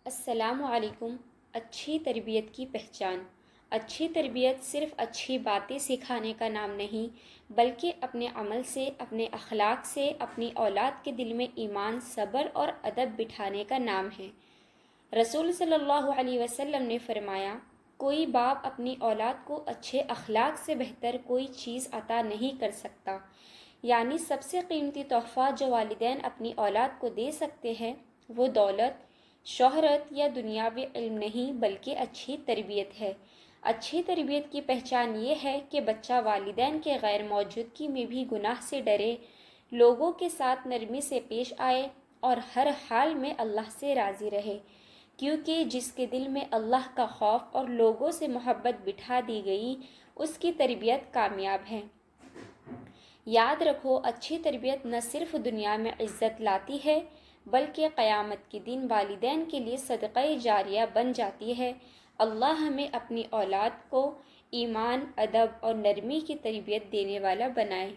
السلام علیکم۔ اچھی تربیت کی پہچان۔ اچھی تربیت صرف اچھی باتیں سکھانے کا نام نہیں، بلکہ اپنے عمل سے، اپنے اخلاق سے اپنی اولاد کے دل میں ایمان، صبر اور ادب بٹھانے کا نام ہے۔ رسول صلی اللہ علیہ وسلم نے فرمایا، کوئی باپ اپنی اولاد کو اچھے اخلاق سے بہتر کوئی چیز عطا نہیں کر سکتا۔ یعنی سب سے قیمتی تحفہ جو والدین اپنی اولاد کو دے سکتے ہیں وہ دولت، شہرت یا دنیاوی علم نہیں بلکہ اچھی تربیت ہے۔ اچھی تربیت کی پہچان یہ ہے کہ بچہ والدین کے غیر موجودگی میں بھی گناہ سے ڈرے، لوگوں کے ساتھ نرمی سے پیش آئے اور ہر حال میں اللہ سے راضی رہے، کیونکہ جس کے دل میں اللہ کا خوف اور لوگوں سے محبت بٹھا دی گئی اس کی تربیت کامیاب ہے۔ یاد رکھو، اچھی تربیت نہ صرف دنیا میں عزت لاتی ہے بلکہ قیامت کے دن والدین کے لیے صدقہ جاریہ بن جاتی ہے۔ اللہ ہمیں اپنی اولاد کو ایمان، ادب اور نرمی کی تربیت دینے والا بنائے۔